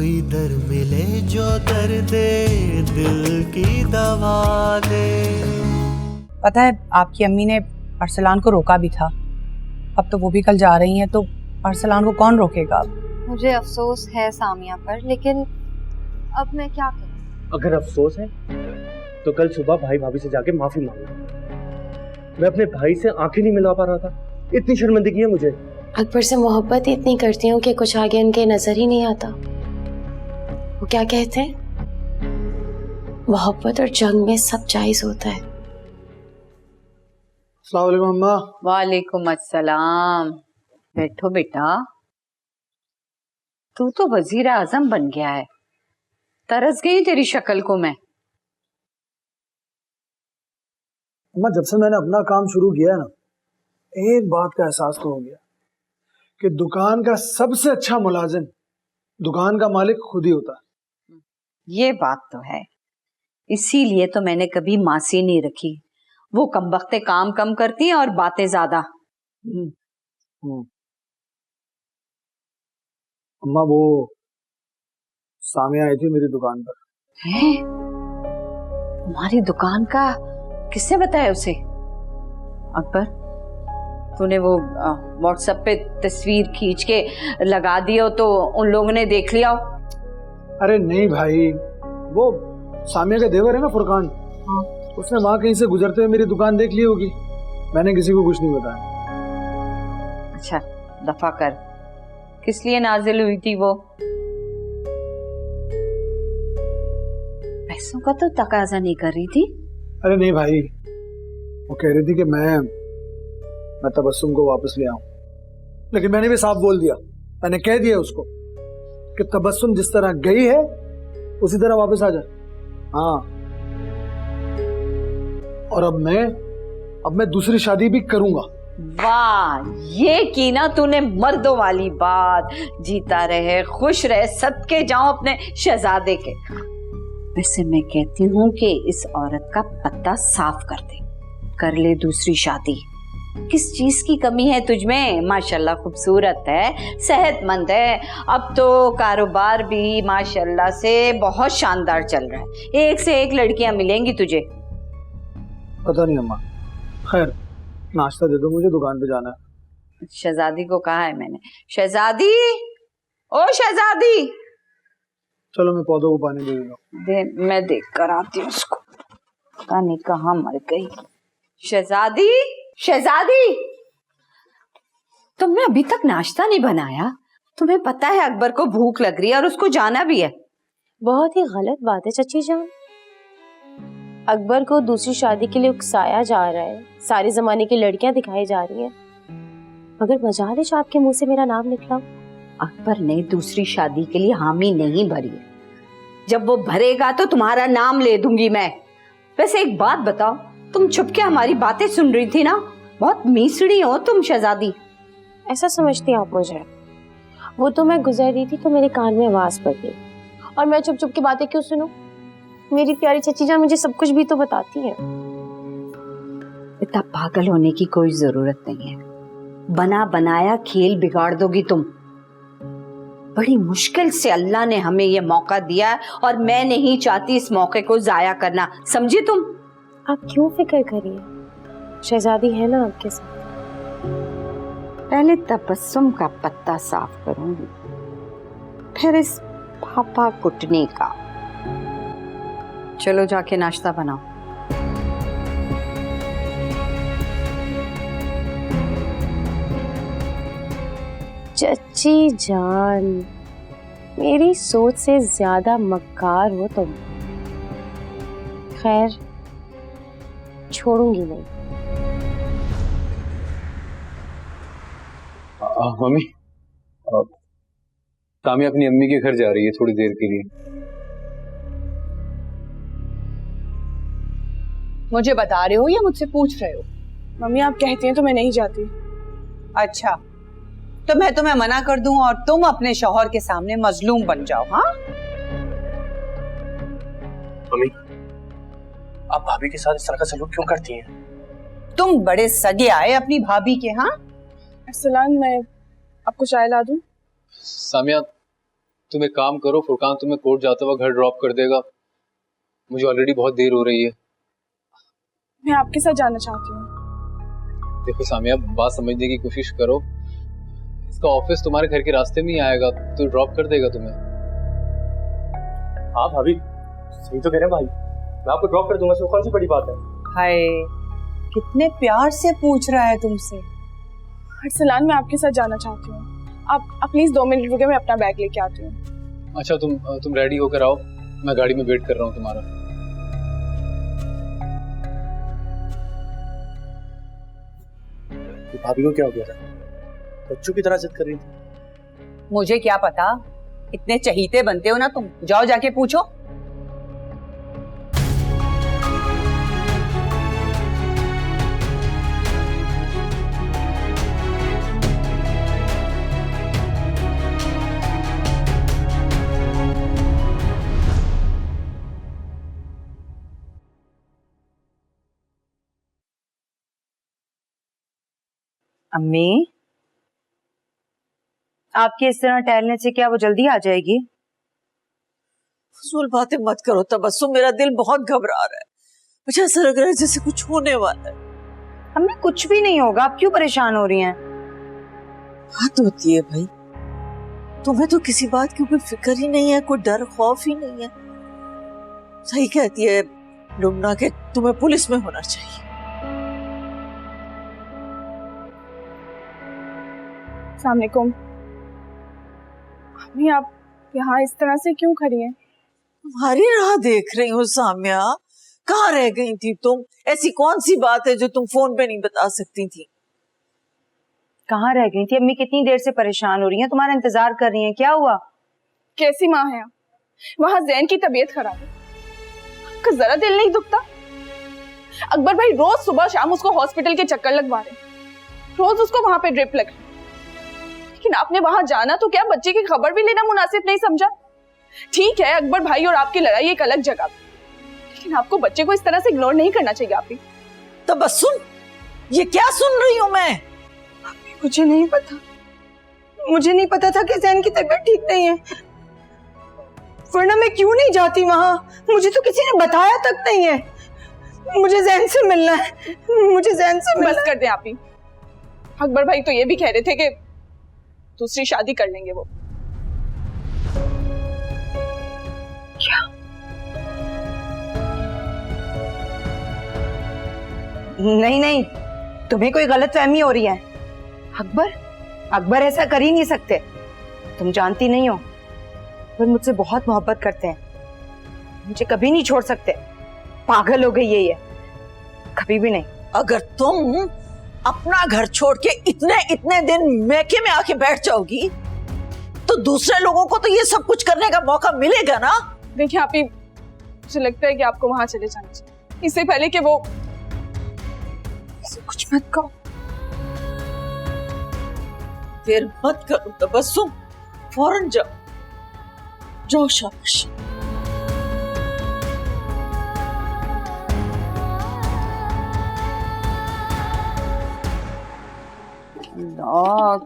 कोई दर मिले जो दर्द दिल की दवा दे। पता है आपकी अम्मी ने अरसलान को रोका भी था, अब तो वो भी कल जा रही हैं, तो अरसलान को कौन रोकेगा? मुझे अफसोस है सामिया पर, लेकिन अब मैं क्या करूं? अगर अफसोस है तो कल सुबह भाई भाभी से जाके माफी मांगो। मैं अपने भाई से आंखें नहीं मिला पा रहा था, इतनी शर्मिंदगी है मुझे। अकबर से मोहब्बत इतनी करती हूँ कि कुछ आगे उनके नजर ही नहीं आता। वो क्या कहते हैं, मोहब्बत और जंग में सब जायज होता है। अस्सलाम वालेकुम अम्मा। वालेकुम अस्सलाम। बैठो बेटा। तू तो वजीर आजम बन गया है, तरस गई तेरी शक्ल को मैं। अम्मा जब से मैंने अपना काम शुरू किया है ना, एक बात का एहसास तो हो गया कि दुकान का सबसे अच्छा मुलाजिम दुकान का मालिक खुद ही होता है। ये बात तो है, इसीलिए तो मैंने कभी मासी नहीं रखी। वो कमबख्ते काम कम करती हैं और बातें ज्यादा। अम्मा वो सामिया आई थी मेरी दुकान पर। हैं? तुम्हारी दुकान का किसने बताया उसे? अकबर, तूने वो व्हाट्सएप पे तस्वीर खींच के लगा दी हो तो उन लोगों ने देख लिया हो? अरे नहीं भाई, वो सामिया का देवर है ना फुरकान, उसने वहां कहीं से गुजरते हुए मेरी दुकान देख ली होगी। मैंने किसी को कुछ नहीं बताया। अच्छा दफा कर, किस लिए नाजिल हुई थी वो? पैसों का तो तकाजा नहीं कर रही थी? अरे नहीं भाई, वो कह रही थी कि मैं तबस्सुम को वापस ले आऊं, लेकिन मैंने भी साफ बोल दिया, मैंने कह दिया उसको कि तबस्सुम जिस तरह गई है उसी तरह वापस आ जाए। हाँ, और अब मैं दूसरी शादी भी करूंगा। वाह, ये की ना तूने मर्दों वाली बात। जीता रहे, खुश रहे, सदके जाऊं अपने शहजादे के। वैसे मैं कहती हूँ कि इस औरत का पत्ता साफ कर दे, कर ले दूसरी शादी। किस चीज की कमी है तुझमें? माशाल्लाह खूबसूरत है, सेहतमंद है, अब तो कारोबार भी माशाल्लाह से बहुत शानदार चल रहा है, एक से एक लड़कियां मिलेंगी तुझे। पता नहीं अम्मा, खैर नाश्ता दे दो, मुझे दुकान पे जाना है। शहजादी को कहा है मैंने, शहजादी, ओ शहजादी। चलो मैं पौधों को पानी दे दूंगा। दे, मैं देख कर आती हूँ उसको, पता नहीं कहाँ मर गई। शहजादी, शहजादी, तुमने अभी तक नाश्ता नहीं बनाया? तुम्हें पता है अकबर को भूख लग रही है और उसको जाना भी है। बहुत ही गलत बात है चची जान, अकबर को दूसरी शादी के लिए उकसाया जा रहा है, सारे जमाने की लड़कियां दिखाई जा रही हैं, मगर मजाल है आपके मुंह से मेरा नाम निकला। अकबर ने दूसरी शादी के लिए हामी नहीं भरी है, जब वो भरेगा तो तुम्हारा नाम ले दूंगी मैं। वैसे एक बात बताओ, तुम छुप के हमारी बातें सुन रही थी ना? बहुत मीसड़ी हो तुम शहजादी। ऐसा समझती आप मुझे? वो तो मैं गुजर रही थी तो मेरे कान में आवाज पड़ी, और मैं चुप चुप की बातें क्यों सुनूं? मेरी प्यारी चची जान मुझे सब कुछ भी तो बताती है। इतना पागल होने की कोई जरूरत नहीं है, बना बनाया खेल बिगाड़ दोगी तुम। बड़ी मुश्किल से अल्लाह ने हमें ये मौका दिया है और मैं नहीं चाहती इस मौके को जाया करना, समझी तुम? आप क्यों फिक्र करिए, शहजादी है ना आपके साथ। पहले तबस्सुम का पत्ता साफ करूंगी, फिर इस पापा कुटने का। चलो जाके नाश्ता बनाओ। चची जान, मेरी सोच से ज्यादा मक्कार हो तुम। खैर छोड़ूंगी नहीं। मम्मी, सामिया अपनी अम्मी के घर जा रही है थोड़ी देर के लिए। मुझे बता रहे हो या मुझसे पूछ रहे हो? मम्मी आप कहती हैं तो मैं नहीं जाती। अच्छा, तो मैं तुम्हें मना कर दूं और तुम अपने शौहर के सामने मजलूम बन जाओ? हाँ मम्मी, आप भाभी के साथ इस तरह का सलूक क्यों करती हैं? तुम बड़े सगे आए अपनी भाभी के। हाँ अरसलान, मैं आपको चाय ला दूं? सामिया तुम एक काम करो, फुरकान तुम्हें कोर्ट जाता हुआ घर ड्रॉप कर देगा। मुझे ऑलरेडी बहुत देर हो रही है। मैं आपके साथ जाना चाहती हूँ। देखो सामिया, बात समझने की कोशिश करो। इसका ऑफिस तुम्हारे घर के रास्ते में ही आएगा, तो ड्रॉप कर देगा तुम्हें। हाँ भाभी, सही तो कह रहे हैं भाई, मैं आपको ड्रॉप कर दूंगा, इसमें कौन सी बड़ी बात है। हाय, कितने प्यार से पूछ रहा है तुमसे। अरसलान, मैं आपके साथ जाना चाहती हूँ। आप प्लीज 2 मिनट रुके, मैं अपना बैग लेके आती हूँ। अच्छा, तुम रेडी होकर आओ, मैं गाड़ी में वेट कर रहा हूँ तुम्हारा। भाभी को क्या हो गया था? बच्चों की तरह जिद कर रही थी। मुझे क्या पता, इतने चहीते बनते हो ना तुम, जाओ जाके पूछो। अम्मी, आपके इस तरह टहलने से क्या वो जल्दी आ जाएगी? फजूल बातें मत करो तबस्सुम, मेरा दिल बहुत घबरा रहा है। मुझे ऐसा लग रहा है जैसे कुछ होने वाला है। अम्मी, कुछ भी नहीं होगा, आप क्यों परेशान हो रही हैं? बात होती है भाई, तुम्हें तो किसी बात की कोई फिक्र ही नहीं है, कोई डर खौफ ही नहीं है। सही कहती है लुमना के तुम्हें पुलिस में होना चाहिए। अस्सलाम वालेकुम। अम्मी, आप यहाँ इस तरह से क्यों खड़ी हैं? तुम्हारी राह देख रही हूँ सामिया। कहाँ रह गई थी तुम? ऐसी कौन सी बात है जो तुम फोन पे नहीं बता सकती थी? कहाँ रह गई थी अम्मी? कितनी देर से परेशान हो रही हैं, तुम्हारा इंतजार कर रही हैं। क्या हुआ? कैसी माँ है आप? वहाँ जैन की तबीयत खराब है, आपका जरा दिल नहीं दुखता? अकबर भाई रोज सुबह शाम उसको हॉस्पिटल के चक्कर लगवा रहे, रोज उसको वहां पे ड्रिप लग रही, लेकिन आपने वहां जाना तो क्या बच्चे की खबर भी लेना मुनासिब नहीं समझा? ठीक है, अकबर भाई और आपकी लड़ाई एक अलग जगह, लेकिन आपको बच्चे को इस तरह से इग्नोर नहीं करना चाहिए। आप भी तबस्सुम, ये क्या सुन रही हूँ मैं? मुझे नहीं पता, मुझे नहीं पता था कि जैन की तबीयत ठीक नहीं है, वरना मैं क्यों नहीं जाती वहां? मुझे तो किसी ने बताया तक नहीं है। मुझे जैन से मिलना है, मुझे जैन से मिलना। बस कर दे आप ही। अकबर भाई तो ये भी कह रहे थे कि दूसरी शादी कर लेंगे वो। क्या? नहीं नहीं, तुम्हें कोई गलतफहमी हो रही है। अकबर ऐसा कर ही नहीं सकते। तुम जानती नहीं हो, वो मुझसे बहुत मोहब्बत करते हैं, मुझे कभी नहीं छोड़ सकते। पागल हो गई है ये, कभी भी नहीं। अगर तुम अपना घर छोड़ के इतने दिन मैके में आके बैठ जाओगी तो दूसरे लोगों को तो ये सब कुछ करने का मौका मिलेगा ना। देखिए आप ही, मुझे लगता है कि आपको वहां चले जाना चाहिए, इससे पहले कि वो कुछ मत कहो। फिर मत करो तबस्सुम, फौरन जाओ शाबाश।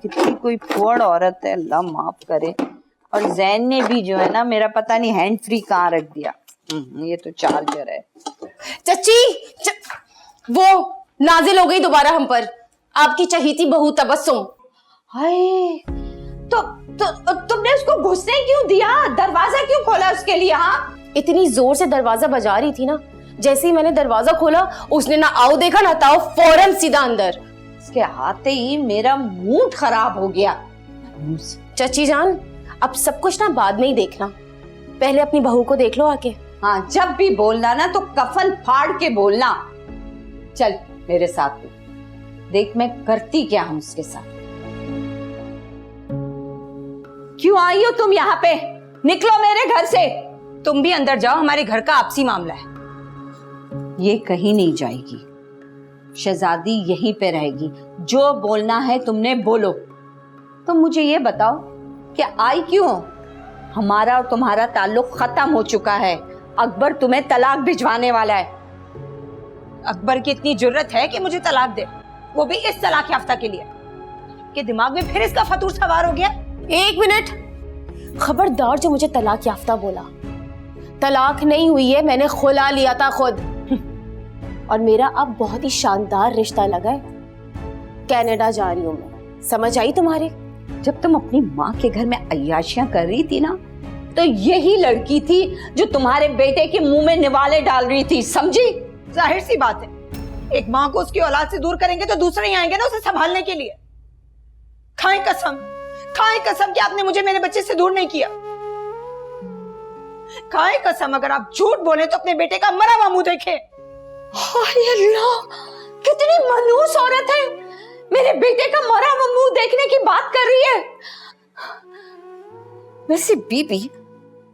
कितनी कोई फोड़ औरत है, अल्लाह माफ करे। और जैन ने भी जो है ना, मेरा पता नहीं हैंड फ्री कहाँ रख दिया। ये तो चार्जर है। चची, वो नाजिल हो गई दोबारा हम पर, आपकी चहीती बहू तबस्सुम। हाय, तो तुमने उसको घुसने क्यों दिया? दरवाजा क्यों खोला उसके लिए? हाँ, इतनी जोर से दरवाजा बजा रही थी ना, जैसे ही मैंने दरवाजा खोला उसने ना आओ देखा ना ताओ, फौरन सीधा अंदर। उसके आते ही मेरा मूड खराब हो गया। चची जान, अब सब कुछ ना बाद में ही देखना, पहले अपनी बहू को देख लो आके। हाँ, जब भी बोलना ना तो कफन फाड़ के बोलना। चल मेरे साथ, देख मैं करती क्या हूं उसके साथ। क्यों आई हो तुम यहाँ पे? निकलो मेरे घर से। तुम भी अंदर जाओ, हमारे घर का आपसी मामला है। ये कहीं नहीं जाएगी, शहजादी यहीं पे रहेगी। जो बोलना है तुमने बोलो। तो मुझे ये बताओ कि आई क्यों? हमारा और तुम्हारा ताल्लुक खत्म हो चुका है। अकबर तुम्हें तलाक भिजवाने वाला है। अकबर की इतनी जुर्रत है कि मुझे तलाक दे, वो भी इस तलाक याफ्ता के लिए? के दिमाग में फिर इसका फतूर सवार हो गया। एक मिनट, खबरदार जो मुझे तलाक याफ्ता बोला। तलाक नहीं हुई है, मैंने खुला लिया था खुद। और मेरा अब बहुत ही शानदार रिश्ता लगा है। कनाडा जा रही हूं मैं, समझ आई तुम्हारे? जब तुम अपनी माँ के घर में अय्याशियां कर रही थी ना, तो यही लड़की थी जो तुम्हारे बेटे के मुंह में निवाले डाल रही थी, समझी? जाहिर सी बात है, एक माँ को उसकी औलाद से दूर करेंगे तो दूसरे ही आएंगे ना उसे संभालने के लिए। खाएं कसम कि आपने मुझे मेरे बच्चे से दूर नहीं किया। खाएं कसम, अगर आप झूठ बोले तो अपने बेटे का मरा हुआ मुंह देखें। हाय अल्लाह, कितनी मनहूस औरत है, मेरे बेटे का मरा हुआ मुंह देखने की बात कर रही है। वैसे बीबी,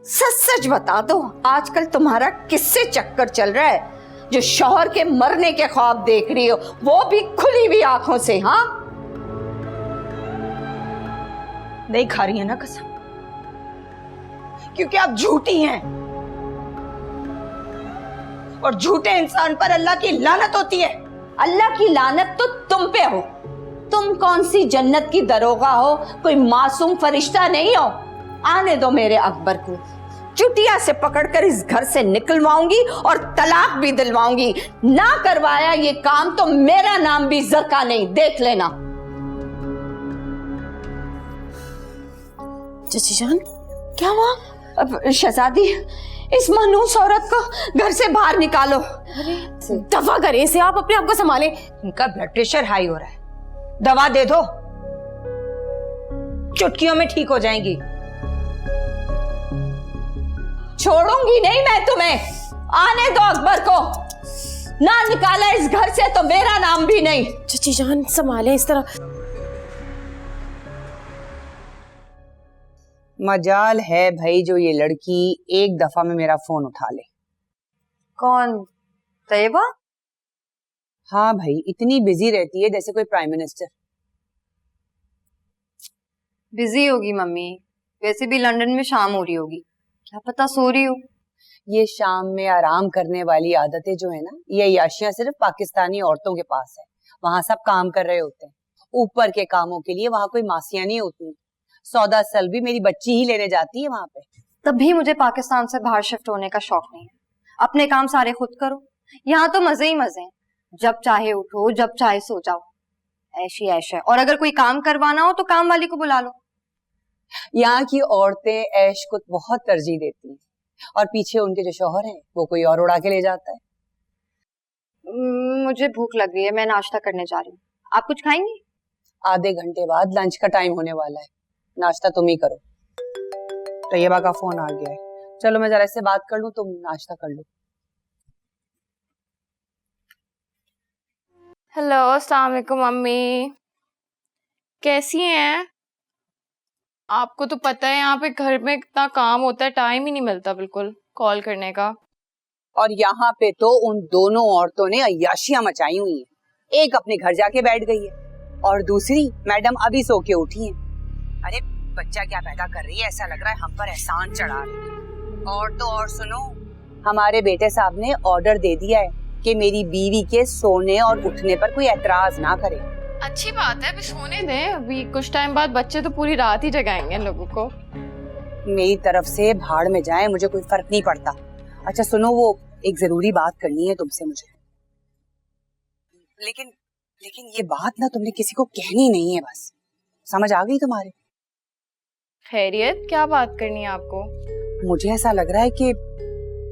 सच सच बता दो, आजकल तुम्हारा किससे चक्कर चल रहा है जो शौहर के मरने के ख्वाब देख रही हो, वो भी खुली हुई आंखों से? हाँ, नहीं खा रही है ना कसम, क्योंकि आप झूठी हैं और झूठे इंसान पर अल्लाह की लानत होती है। अल्लाह की लानत तो तुम पे हो। तुम कौन सी जन्नत की दरोगा हो, कोई मासूम फरिश्ता नहीं हो। आने दो मेरे अकबर को, चुटिया से पकड़कर इस घर से निकलवाऊंगी और तलाक भी दिलवाऊंगी। ना करवाया ये काम तो मेरा नाम भी ज़का नहीं, देख लेना। चाची जान, क्या हुआ? अब शहजादी, इस मनहूस औरत को घर से बाहर निकालो। दफा करें इसे, आप अपने आप को संभालें। इनका ब्लड प्रेशर हाई हो रहा है, दवा दे दो, चुटकियों में ठीक हो जाएंगी। छोड़ूंगी नहीं मैं तुम्हें, आने दो अकबर को। ना निकाला इस घर से तो मेरा नाम भी नहीं। चाची जान संभाले इस तरह। मजाल है भाई जो ये लड़की एक दफा में मेरा फोन उठा ले। कौन? तैयबा? हाँ भाई, इतनी बिजी रहती है जैसे कोई प्राइम मिनिस्टर। बिजी होगी मम्मी, वैसे भी लंदन में शाम हो रही होगी, क्या पता सो रही हो। ये शाम में आराम करने वाली आदतें जो है ना, ये अय्याशियां सिर्फ पाकिस्तानी औरतों के पास है। वहां सब काम कर रहे होते हैं, ऊपर के कामों के लिए वहां कोई मासियां नहीं होती। सौदा सल भी मेरी बच्ची ही लेने जाती है वहां पे। तभी मुझे पाकिस्तान से बाहर शिफ्ट होने का शौक नहीं है। अपने काम सारे खुद करो, यहाँ तो मजे ही मजे हैं। जब चाहे उठो, जब चाहे सो जाओ, ऐशी ऐश है। और अगर कोई काम करवाना हो तो काम वाली को बुला लो। यहाँ की औरतें ऐश को बहुत तरजीह देती हैं और पीछे उनके जो शौहर हैं वो कोई और उड़ा के ले जाता है। मुझे भूख लग रही है, मैं नाश्ता करने जा रही हूँ। आप कुछ खाएंगी? आधे घंटे बाद लंच का टाइम होने वाला है, नाश्ता तुम ही करो। तैयबा का फोन आ गया है, चलो मैं जरा इससे बात कर लूं, तुम नाश्ता कर लो। हेलो, अस्सलाम वालेकुम मम्मी, कैसी हैं? आपको तो पता है यहाँ पे घर में कितना काम होता है, टाइम ही नहीं मिलता बिल्कुल कॉल करने का। और यहाँ पे तो उन दोनों औरतों ने अय्याशियां मचाई हुई हैं। एक अपने घर जाके बैठ गई है और दूसरी मैडम अभी सो के उठी है। अरे बच्चा क्या पैदा कर रही है, ऐसा लग रहा है हम पर एहसान चढ़ा रही है। और तो और सुनो, हमारे बेटे साहब ने ऑर्डर दे दिया है कि मेरी बीवी के सोने और उठने पर कोई एतराज ना करे। अच्छी बात है, अभी सोने दें, अभी कुछ टाइम बाद बच्चे तो पूरी रात ही जगाएंगे लोगों को। मेरी तरफ से भाड़ में जाए, मुझे कोई फर्क नहीं पड़ता। अच्छा सुनो, वो एक जरूरी बात करनी है तुमसे मुझे। लेकिन ये बात ना तुमने किसी को कहनी नहीं है, बस समझ आ गई तुम्हारे? खैरियत, क्या बात करनी है आपको? मुझे ऐसा लग रहा है कि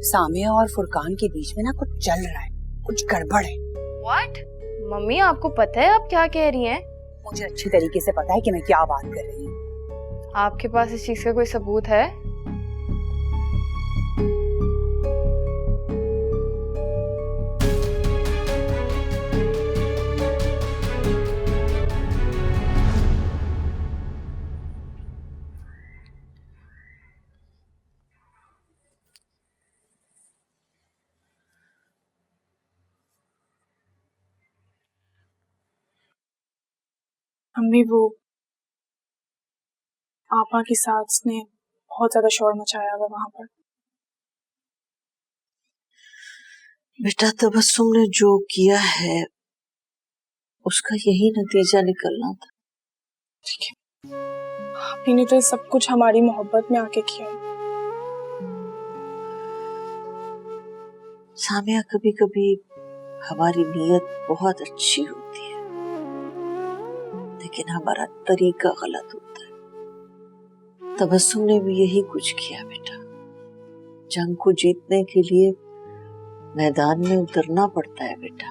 सामिया और फुरकान के बीच में ना कुछ चल रहा है, कुछ गड़बड़ है। What? मम्मी आपको पता है आप क्या कह रही हैं? मुझे अच्छी तरीके से पता है कि मैं क्या बात कर रही हूँ। आपके पास इस चीज का कोई सबूत है? अम्मी, वो आपा की सास ने बहुत ज्यादा शोर मचाया हुआ वहां पर। बेटा, तबस्सुम ने जो किया है उसका यही नतीजा निकलना था। ठीक है, भाभी ने तो ये सब कुछ हमारी मोहब्बत में आके किया है। सामिया, कभी कभी हमारी नीयत बहुत अच्छी होती है, लेकिन हमारा तरीका गलत होता है। तबस्सुम ने भी यही कुछ किया बेटा। जंग को जीतने के लिए मैदान में उतरना पड़ता है बेटा।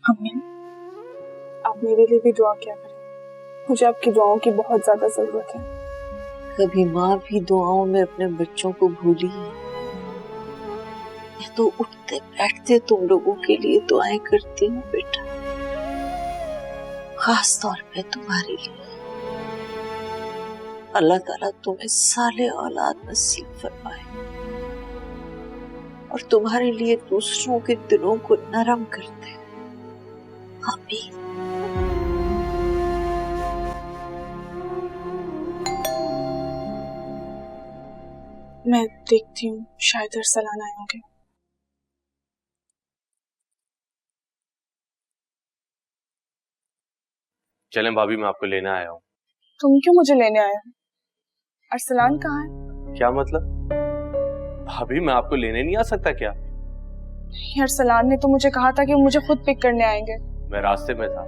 अम्मी, आप मेरे लिए भी दुआ किया करें। मुझे आपकी दुआओं की बहुत ज्यादा जरूरत है। कभी माँ भी दुआओं में अपने बच्चों को भूली है? मैं तो उठते बैठते तुम लोगों के लिए दुआएं करती हूँ बेटा, खास तौर पे तुम्हारे लिए। अल्लाह ताला तुम्हें साले औलाद नसीब फरमाए और तुम्हारे लिए दूसरों के दिलों को नरम कर दे। आमीन। मैं देखती हूँ, शायद अरसलान आए होंगे। चलें भाभी, मैं आपको लेने आया हूँ। तुम क्यों मुझे लेने आए हो? अरसलान कहाँ है? क्या मतलब? भाभी मैं आपको लेने नहीं आ सकता क्या? अरसलान ने तो मुझे कहा था कि वो मुझे खुद पिक करने आएंगे। मैं रास्ते में था,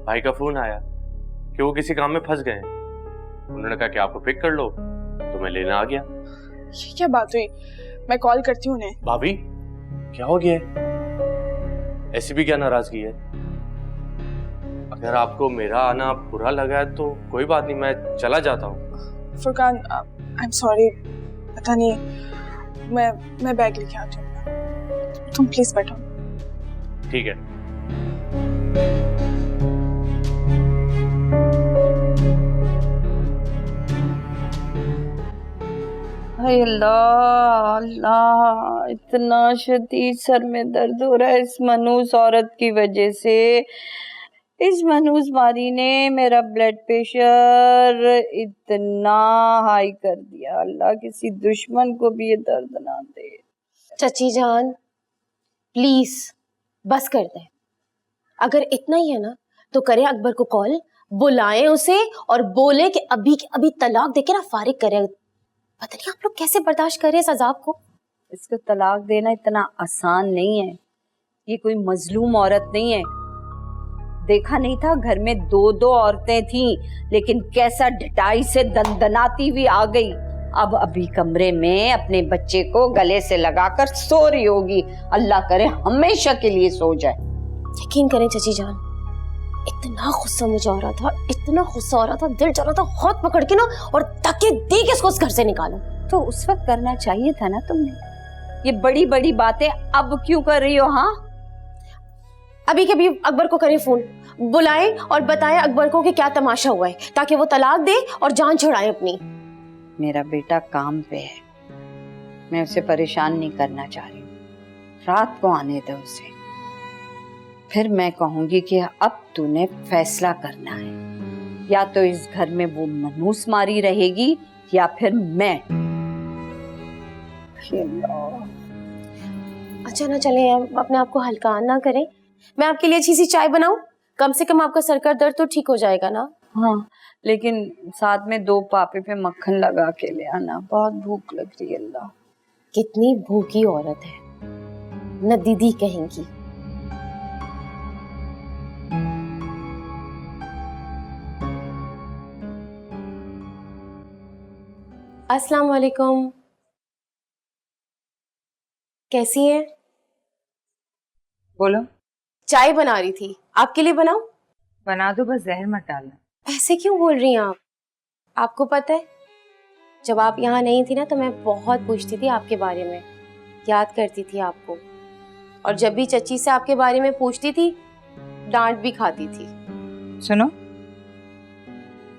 भाई का फोन आया कि वो किसी काम में फंस गए हैं। उन्होंने कहा कि आपको पिक कर लो, तो मैं लेने आ गया। ये क्या बात हुई? मैं कॉल करती हूँ उन्हें। भाभी क्या हो गया है? ऐसी भी क्या नाराजगी है? अगर आपको मेरा आना बुरा लगा है तो कोई बात नहीं, मैं चला जाता हूँ। फुरकान, आई एम सॉरी, पता नहीं, मैं बैग लेके आती हूँ। तुम प्लीज बैठो। ठीक है। हाय अल्लाह अल्लाह, इतना शदीद सर में दर्द हो रहा है इस मनूस औरत की वजह से। इस मनूस मारी ने मेरा ब्लड प्रेशर इतना हाई कर दिया। अल्लाह किसी दुश्मन को भी ये दर्द ना दे। चची जान प्लीज बस कर दें। अगर इतना ही है ना तो करें अकबर को कॉल, बुलाएं उसे और बोले कि अभी के अभी तलाक देके ना फारिग करें। पता नहीं आप लोग कैसे बर्दाश्त कर रहे हैं इस अजाब को। इसको तलाक देना इतना आसान नहीं है। ये कोई मजलूम औरत नहीं है। देखा नहीं था घर में दो दो औरतें थीं, लेकिन कैसा ढिठाई से दंदनाती हुई आ गई। अब अभी कमरे में अपने बच्चे को गले से लगाकर सो रही होगी। अल्लाह करे हमेशा के लिए सो जाए। यकीन करें चची जान, इतना गुस्सा मुझे आ रहा था, इतना गुस्सा आ रहा था, दिल चाह रहा था हाथ पकड़ के ना और धक्के दे के इसको उस घर से निकालो। तो उस वक्त करना चाहिए था ना तुमने। ये बड़ी बड़ी बातें अब क्यों कर रही हो? हाँ, अभी के भी अकबर को करें फोन, बुलाएं और बताएं अकबर को कि क्या तमाशा हुआ है, ताकि वो तलाक दे और जान छुड़ाए अपनी। मेरा बेटा काम पे है, मैं उसे परेशान नहीं करना चाह रही हूँ। रात को आने दो उसे, फिर मैं कहूंगी कि अब तूने फैसला करना है। या तो इस घर में वो मनूस मारी रहेगी या फिर मैं। अच्छा ना चले, अपने आप को हल्का ना करें। मैं आपके लिए अच्छी सी चाय बनाऊं, कम से कम आपका सर का दर्द तो ठीक हो जाएगा ना। हाँ, लेकिन साथ में 2 पापे पे मक्खन लगा के ले आना, बहुत भूख लग रही है। अल्लाह कितनी भूखी औरत है, न दीदी कहेंगी। अस्सलाम वालेकुम, कैसी हैं? बोलो। चाय बना रही थी, आपके लिए बनाऊं? बना दो, बस जहर मत डालना। ऐसे क्यों बोल रही हैं आप? आपको पता है जब आप यहाँ नहीं थी ना तो मैं बहुत पूछती थी आपके बारे में, याद करती थी आपको, और जब भी चची से आपके बारे में पूछती थी डांट भी खाती थी। सुनो,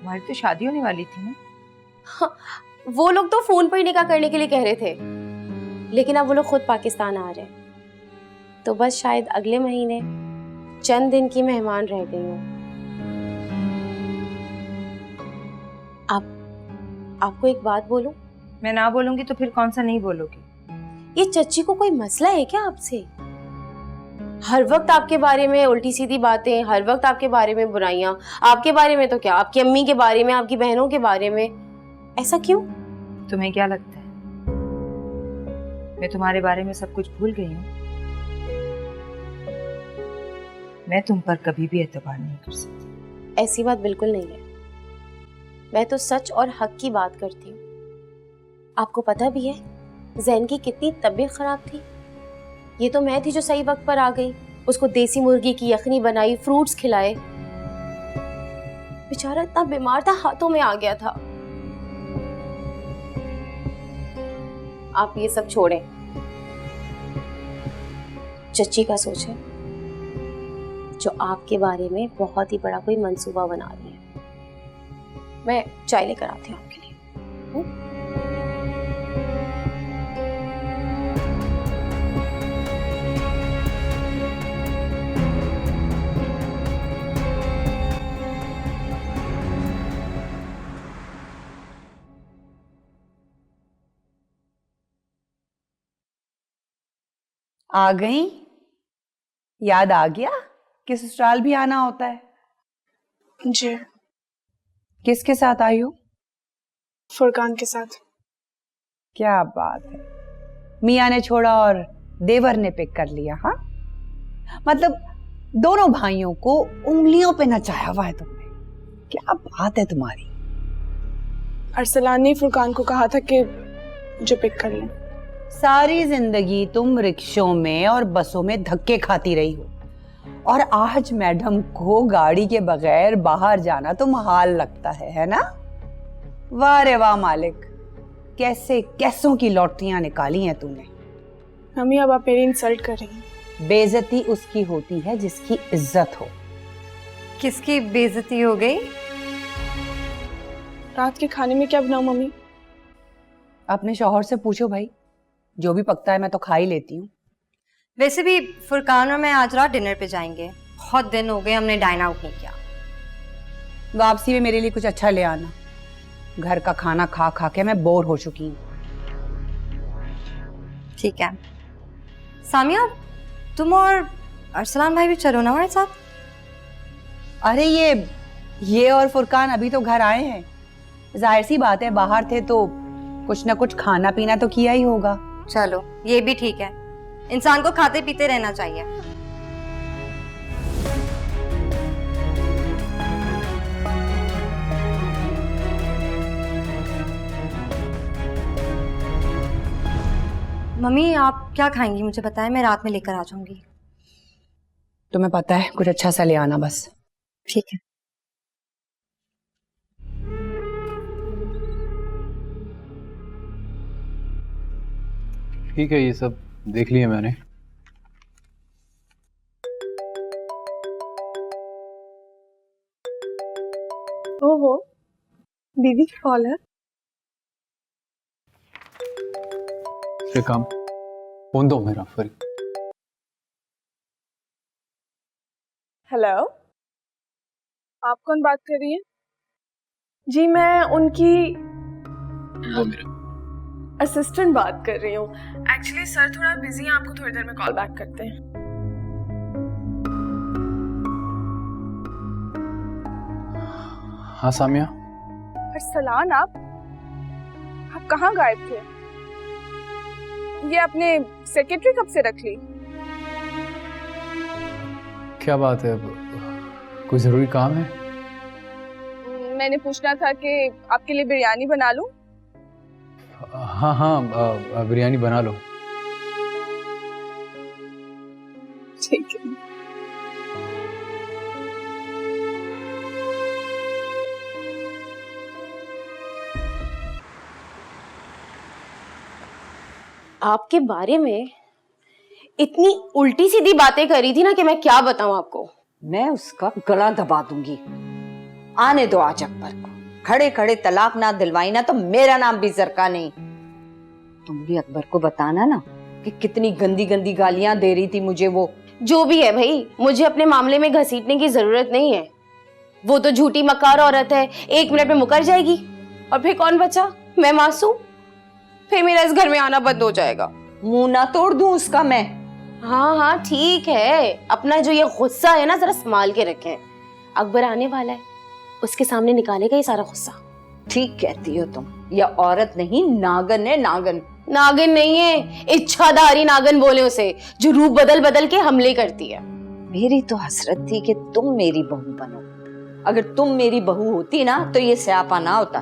हमारी तो शादी होने वाली थी ना। हाँ, वो लोग तो फोन पर ही निकाह करने के लिए कह रहे थे, लेकिन अब वो लोग खुद पाकिस्तान आ रहे हैं, तो बस शायद अगले महीने चंद दिन की मेहमान रह गई हूँ। आपको एक बात बोलूं? मैं ना बोलूंगी तो फिर कौन सा नहीं बोलोगी? ये चच्ची को कोई मसला है क्या आपसे? हर वक्त आपके बारे में उल्टी सीधी बातें, हर वक्त आपके बारे में बुराइयां। आपके बारे में तो क्या, आपकी अम्मी के बारे में, आपकी बहनों के बारे में। ऐसा क्यों? तुम्हें क्या लगता है मैं तुम्हारे बारे में सब कुछ भूल गई हूँ? मैं तुम पर कभी भी एतबार नहीं कर सकती। ऐसी बात बिल्कुल नहीं है। मैं तो सच और हक की बात करती हूँ। आपको पता भी है जैन की कितनी तबीयत खराब थी। ये तो मैं थी जो सही वक्त पर आ गई, उसको देसी मुर्गी की यखनी बनाई, फ्रूट्स खिलाए। बेचारा इतना बीमार था, हाथों में आ गया था। आप ये सब छोड़ें, चच्ची का सोचें जो आपके बारे में बहुत ही बड़ा कोई मंसूबा बना रही है। मैं चाय लेकर आती हूँ आपके लिए। आ गई? याद आ गया कि ससुराल भी आना होता है? जी। किसके साथ आई हो? फुरकान के साथ। क्या बात है, मियाँ ने छोड़ा और देवर ने पिक कर लिया। हाँ, मतलब दोनों भाइयों को उंगलियों पे नचाया हुआ है तुमने। क्या बात है तुम्हारी। अरसलान ने फुरकान को कहा था कि मुझे पिक कर लें। सारी जिंदगी तुम रिक्शों में और बसों में धक्के खाती रही हो और आज मैडम को गाड़ी के बगैर बाहर जाना तो मुहाल लगता है ना? वाह रे वाह मालिक, कैसे कैसों की लॉटरियां निकाली हैं तूने। मम्मी अब आप मेरी इंसल्ट कर रही हैं। बेइज्जती उसकी होती है जिसकी इज्जत हो। किसकी बेइज्जती हो गई? रात के खाने में क्या बनाऊं मम्मी? अपने शौहर से पूछो भाई, जो भी पकता है मैं तो खा ही लेती हूँ। वैसे भी फुरकान और मैं आज रात डिनर पे जाएंगे। बहुत दिन हो गए हमने डाइन आउट नहीं किया। वापसी में मेरे लिए कुछ अच्छा ले आना। घर का खाना खा खा के मैं बोर हो चुकी हूँ। ठीक है। सामिया, तुम और अरसलान भाई भी चलो ना हमारे साथ। अरे ये और फुरकान अभी तो घर आए हैं। जाहिर सी बात है, बाहर थे तो कुछ ना कुछ खाना पीना तो किया ही होगा। चलो, ये भी ठीक है। इंसान को खाते पीते रहना चाहिए। मम्मी, आप क्या खाएंगी मुझे बताएं, मैं रात में लेकर आ जाऊंगी। तुम्हें पता है, कुछ अच्छा सा ले आना बस। ठीक है। ठीक है, ये सब देख लिया मैंने। ओहो, दीदी की कॉल है। काम फोन दो मेरा फिर। हेलो, आप कौन बात कर रही हैं? जी, मैं उनकी वो मेरा असिस्टेंट बात कर रही हूँ। एक्चुअली सर थोड़ा बिजी हैं, आपको थोड़ी देर में कॉल बैक करते हैं। हाँ सामिया। अरसलान, आप कहाँ गायब थे? ये अपने सेक्रेटरी कब से रख ली? क्या बात है, कोई जरूरी काम है? मैंने पूछना था कि आपके लिए बिरयानी बना लूं? हाँ हाँ, बिरयानी बना लो। ठीक है। आपके बारे में इतनी उल्टी सीधी बातें करी थी ना कि मैं क्या बताऊं आपको। मैं उसका गला दबा दूंगी। आने दो आज अकबर को। खड़े खड़े तलाक ना दिलवाई ना तो मेरा नाम भी जरका नहीं। तुम भी अकबर को बताना ना कि कितनी गंदी गंदी गालियां दे रही थी मुझे वो। जो भी है भाई, मुझे अपने मामले में घसीटने की जरूरत नहीं है। वो तो झूठी मकार औरत है, 1 मिनट में मुकर जाएगी। और फिर कौन बचा? मैं मासूम। फिर मेरा इस घर में आना बंद हो जाएगा। मुंह ना तोड़ दूं उसका मैं? हाँ हाँ ठीक है, अपना जो ये गुस्सा है ना जरा संभाल के रखें। अकबर आने वाला है, उसके सामने निकालेगा ये सारा गुस्सा। ठीक कहती हो तुम, यह औरत नहीं नागन है, नागन। नागिन नहीं है, इच्छाधारी नागन बोले उसे, जो रूप बदल बदल के हमले करती है। मेरी तो हसरत थी कि तुम मेरी बहू बनो। अगर तुम मेरी बहू होती ना तो ये स्यापा ना होता।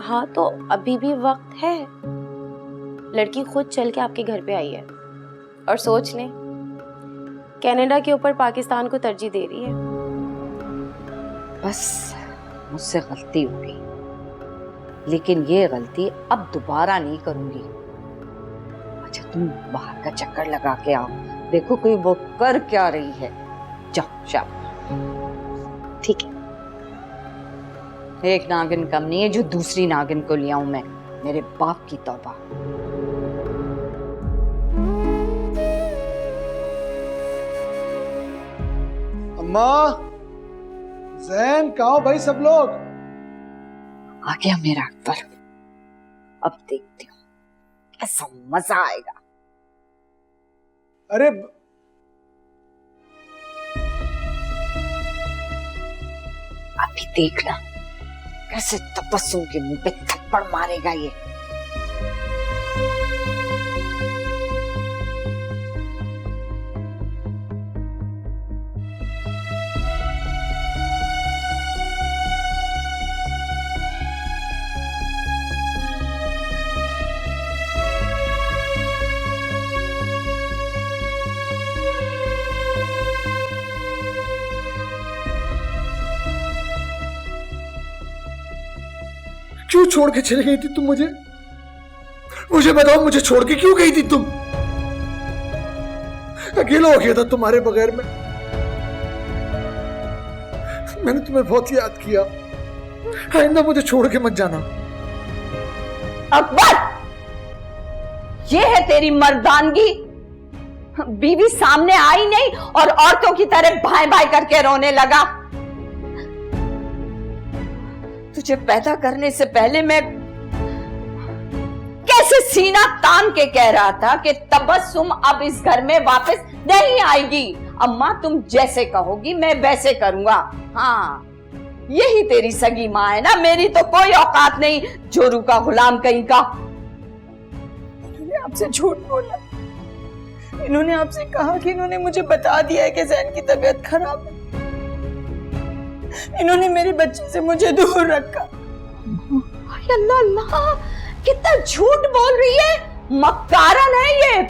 हाँ तो अभी भी वक्त है, लड़की खुद चल के आपके घर पे आई है और सोच लें, कनाडा के ऊपर पाकिस्तान को तरजीह दे रही है। बस मुझसे गलती हो गई, लेकिन ये गलती अब दोबारा नहीं करूंगी। अच्छा तुम बाहर का चक्कर लगा के आओ, देखो कोई वो कर क्या रही है। जाओ शाबाश। ठीक है। एक नागिन कम नहीं है जो दूसरी नागिन को ले आऊं मैं, मेरे बाप की तौबा। अम्मा, जैन, कहाँ हो भाई सब लोग? आ गया मेरा अकबर। अब देखती हूँ कैसा मजा आएगा। अरे अभी देखना कैसे तबस्सुम के मुंह पे थप्पड़ मारेगा ये। क्यों छोड़ के चली गई थी तुम मुझे? मुझे बताओ, मुझे छोड़ के क्यों गई थी तुम? अकेला हो गया था तुम्हारे बगैर में। मैंने तुम्हें बहुत याद किया। आइंदा मुझे छोड़ के मत जाना। अकबर, ये है तेरी मर्दानगी? बीवी सामने आई नहीं और औरतों की तरह भाई भाई करके रोने लगा। तुझे पैदा करने से पहले मैं कैसे सीना तान के कह रहा था कि तबस्सुम अब इस घर में वापस नहीं आएगी। अम्मा तुम जैसे कहोगी मैं वैसे करूंगा। हाँ, यही तेरी सगी माँ है ना, मेरी तो कोई औकात नहीं, जोरू का गुलाम कहीं का। इन्होंने आपसे झूठ बोला। इन्होंने आपसे कहा कि इन्होंने मुझे बता दिया है कि जैन की तबीयत खराब है। इन्होंने मेरे बच्चे से मुझे दूर रखा। अल्लाह अल्लाह, कितना झूठ बोल रही है, मक्कारन है ये,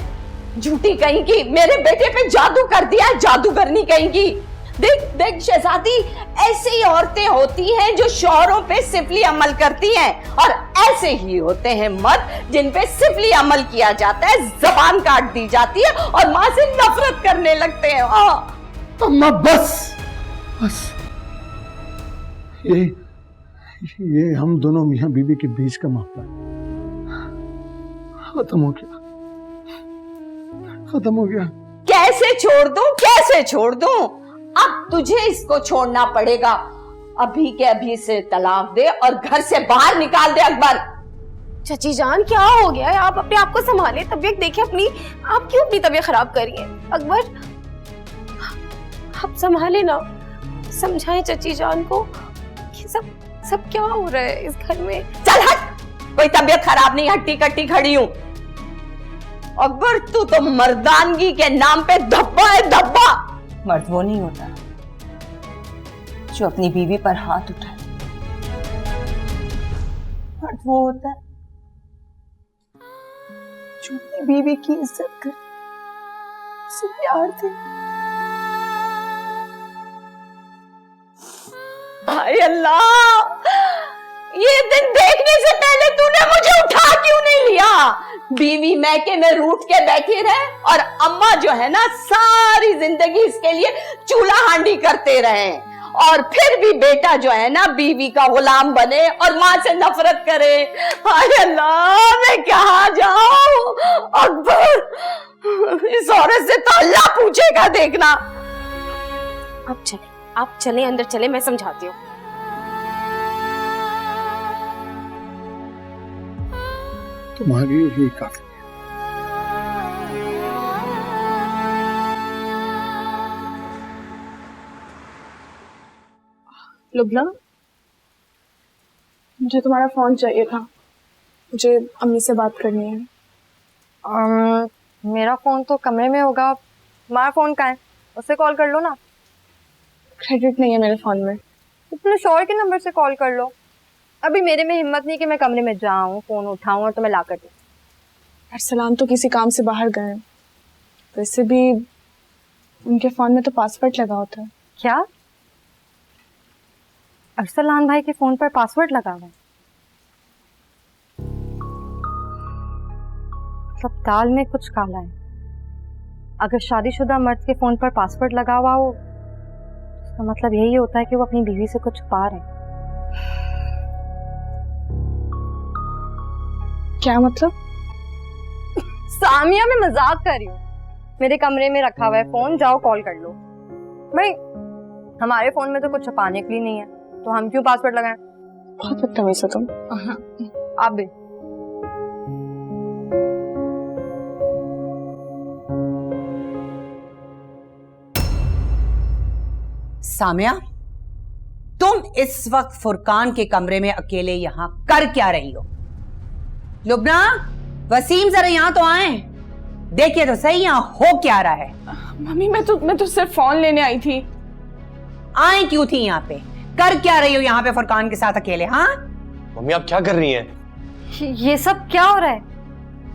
झूठी कहीं की। मेरे बेटे पे जादू कर दिया, जादूगरनी कहीं की। देख देख शहजादी, ऐसी औरतें होती हैं जो शौहरों पे सिफली अमल करती हैं, और ऐसे ही होते हैं मर्द जिन पे सिफली अमल किया जाता है, जबान काट दी जाती है और मां से नफरत करने लगते हैं। अम्मा बस बस, ये हम दोनों मियां बीवी के बीच का मामला खत्म हो गया, खत्म हो गया। कैसे छोड़ दूं, कैसे छोड़ दूं? अब तुझे इसको छोड़ना पड़ेगा। अभी के अभी से तलाक दे और घर से बाहर निकाल दे अकबर। चाची जान क्या हो गया है? आप अपने आप को संभाले, तबीयत देखिए अपनी। आप क्यों अपनी तबीयत खराब कर रही हैं? अकबर आप संभाले ना, समझाएं चाची जान को कि सब क्या हो रहा है इस घर में। चल हट, कोई तबीयत खराब नहीं, हट्टी कट्टी खड़ी हूं। अकबर तू तो मर्दानगी के नाम पे धब्बा है, धब्बा। मर्द वो नहीं होता जो अपनी बीवी पर हाथ उठाए। मर्द वो होता है जो अपनी बीवी की इज्जत करे, उसे प्यार दे। हाय अल्लाह, ये दिन देखने से पहले तूने मुझे उठा क्यों नहीं लिया? बीवी मैके में रूठ के बैठी रहे और अम्मा जो है ना सारी जिंदगी इसके लिए चूल्हा हांडी करते रहे, और फिर भी बेटा जो है ना बीवी का गुलाम बने और माँ से नफरत करे। हाय अल्लाह, मैं कहाँ जाऊं? अकबर, इस औरत से तो अल्लाह पूछेगा, देखना। आप चले अंदर चले, मैं समझाती हूँ। तुम आ गई हो, यही काफी है। लुबना, मुझे तुम्हारा फोन चाहिए था, मुझे अम्मी से बात करनी है। मेरा फोन तो कमरे में होगा, तुम्हारा फोन कहाँ है? उससे कॉल कर लो ना। क्रेडिट नहीं है मेरे फोन में। अपने शोर के नंबर से कॉल कर लो। अभी मेरे में हिम्मत नहीं कि मैं कमरे में जाऊं, फोन उठाऊं और तुम्हें ला कर दूं। अरसलान तो किसी काम से बाहर गए, वैसे भी उनके फोन में तो पासवर्ड लगा होता है। क्या? अरसलान भाई के फोन पर पासवर्ड लगा हुआ है? सब दाल में कुछ काला है। अगर शादीशुदा मर्द के फोन पर पासवर्ड लगा हुआ हो, इसका मतलब यही होता है कि वो अपनी बीवी से कुछ छुपा रहे हैं। क्या मतलब? सामिया, मैं मजाक कर रही हूँ। मेरे कमरे में रखा हुआ है फोन, जाओ कॉल कर लो। भाई हमारे फोन में तो कुछ छुपाने के लिए नहीं है, तो हम क्यों पासवर्ड लगाएं? बहुत बदतमीज हो तुम। आप भी। सामिया, तुम इस वक्त फुरकान के कमरे में अकेले यहाँ कर क्या रही हो? लुबना, वसीम जरा यहाँ तो आए, देखिए तो सही यहाँ हो क्या रहा है। मम्मी मैं तो सिर्फ फोन लेने आई थी। आए क्यों थी यहाँ पे? कर क्या रही हो यहाँ पे फुरकान के साथ अकेले? हाँ मम्मी आप क्या कर रही हैं? ये सब क्या हो रहा है?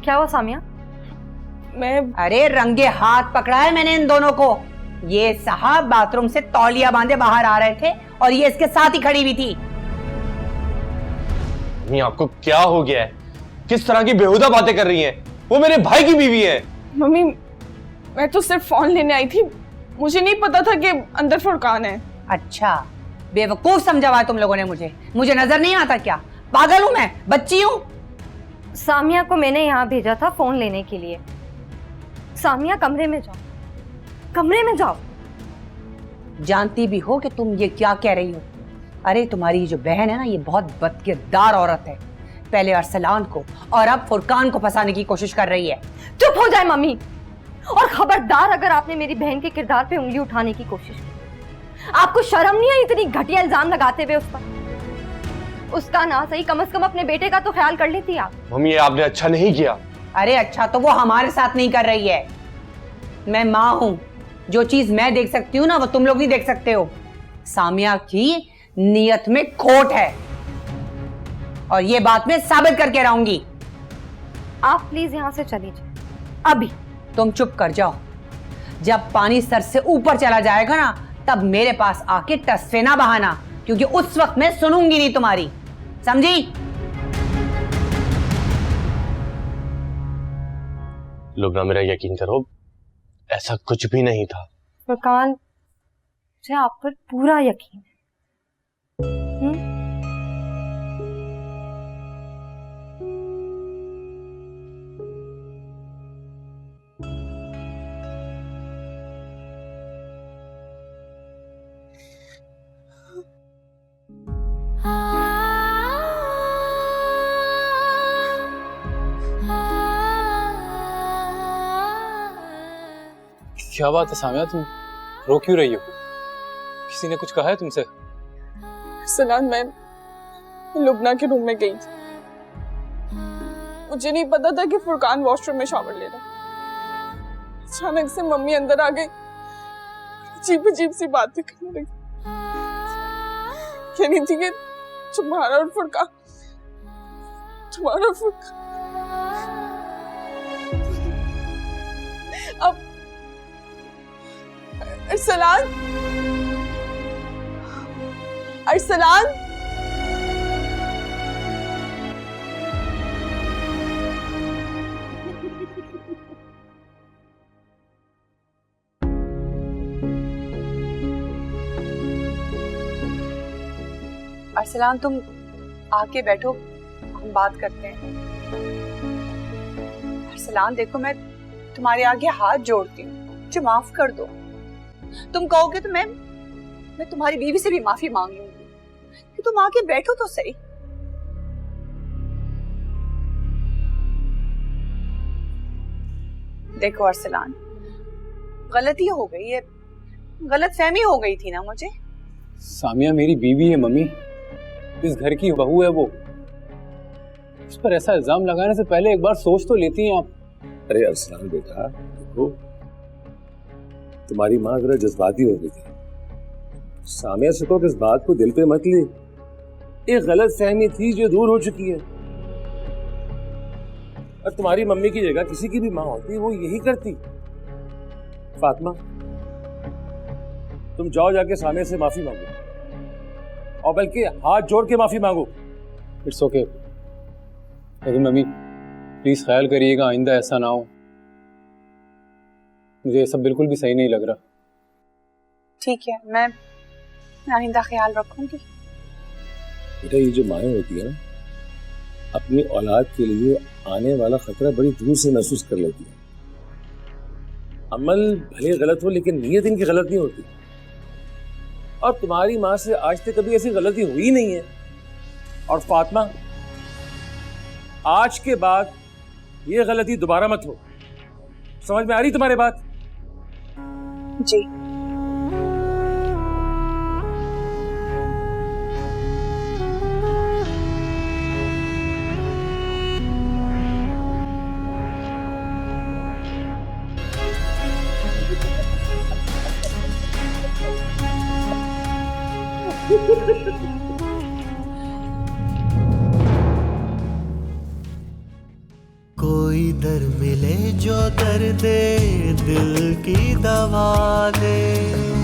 क्या हुआ सामिया? अरे रंगे हाथ पकड़ा है मैंने इन दोनों को। ये साहब बाथरूम से तौलिया बांधे बाहर आ रहे थे और ये इसके साथ ही खड़ी हुई थी। मम्मी आपको क्या हो गया है? किस तरह की बेहुदा बातें कर रही हैं? वो मेरे भाई की बीवी है। मम्मी मैं तो सिर्फ फोन लेने आई थी, मुझे नहीं पता था कि अंदर फुरकान है। अच्छा, बेवकूफ समझा हुआ है तुम लोगों ने मुझे नजर नहीं आता क्या? पागल हूं मैं? बच्ची हूं? सामिया को मैंने यहाँ भेजा था फोन लेने के लिए। सामिया कमरे में जाओ, कमरे में जाओ। जानती भी हो कि तुम ये क्या कह रही हो? अरे तुम्हारी जो बहन है ना, ये बहुत बदकिरदार औरत है। पहले अरसलान को और अब फुरकान को फंसाने की कोशिश कर रही है। चुप हो जाए मम्मी, और खबरदार अगर आपने मेरी बहन के किरदार पे उंगली उठाने की कोशिश की। आपको शर्म नहीं आई इतनी घटिया इल्जाम लगाते हुए उस पर? उसका ना सही, कम से कम अपने बेटे का तो ख्याल कर लेती आप। मम्मी ये आपने अच्छा नहीं किया। अरे अच्छा तो वो हमारे साथ नहीं कर रही है। मैं माँ हूं, जो चीज मैं देख सकती हूँ ना वो तुम लोग नहीं देख सकते हो। सामिया की नीयत में खोट है और ये बात मैं साबित करके रहूंगी। आप प्लीज यहाँ से चली जाए अभी। तुम चुप कर जाओ। जब पानी सर से ऊपर चला जाएगा ना, तब मेरे पास आके टस्से ना बहाना, क्योंकि उस वक्त मैं सुनूंगी नहीं तुम्हारी, समझी? लोग ना मेरा यकीन करो, ऐसा कुछ भी नहीं था। फुरकान, मुझे आप पर पूरा यकीन है। क्या बात है सामिया, तुम रो क्यों रही हो? किसी ने कुछ कहा है तुमसे? सलान, मैं लुबना के रूम में गई थी। मुझे नहीं पता था कि फुरकान वॉशरूम में शावर ले रहा। अचानक से मम्मी अंदर आ गई, अजीब अजीब सी बातें करने लगी। कह रही थी कि तुम्हारा और फुरकान अब अरसलान अरसलान, तुम आके बैठो, हम बात करते हैं। अरसलान देखो, मैं तुम्हारे आगे हाथ जोड़ती हूँ, मुझे माफ कर दो। तुम कहोगे तो मैं तुम्हारी बीवी से भी माफी मांग लूंगी, कि तुम आके बैठो तो सही। देखो अरसलान, गलती हो गई है, गलत फहमी हो गई थी ना मुझे, सामिया मेरी बीवी है मम्मी, इस घर की बहू है वो। उस पर ऐसा इल्जाम लगाने से पहले एक बार सोच तो लेती हैं आप। अरे अरसलान बेटा, देखो तुम्हारी माँ जरा जज्बाती हो गई थी। सामिया से कहो कि इस बात को दिल पे मत ले, एक गलत फहमी थी जो दूर हो चुकी है। और तुम्हारी मम्मी की जगह किसी की भी माँ होती वो यही करती। फातिमा, तुम जाओ जाके सामिया से माफी मांगो, और बल्कि हाथ जोड़ के माफी मांगो। इट्स ओके, लेकिन मम्मी प्लीज ख्याल करिएगा आइंदा ऐसा ना हो। मुझे ये सब बिल्कुल भी सही नहीं लग रहा। ठीक है, मैं आइंदा ख्याल रखूंगी। बेटा, ये जो माएँ होती है ना, अपनी औलाद के लिए आने वाला खतरा बड़ी दूर से महसूस कर लेती है। अमल भले गलत हो लेकिन नीयत इनकी गलत नहीं होती। और तुम्हारी माँ से आज तक कभी ऐसी गलती हुई नहीं है। और फातिमा, आज के बाद ये गलती दोबारा मत हो। समझ में आ रही तुम्हारी बात? जी। कोई दर मिले जो दर्द दिल की दवा दे।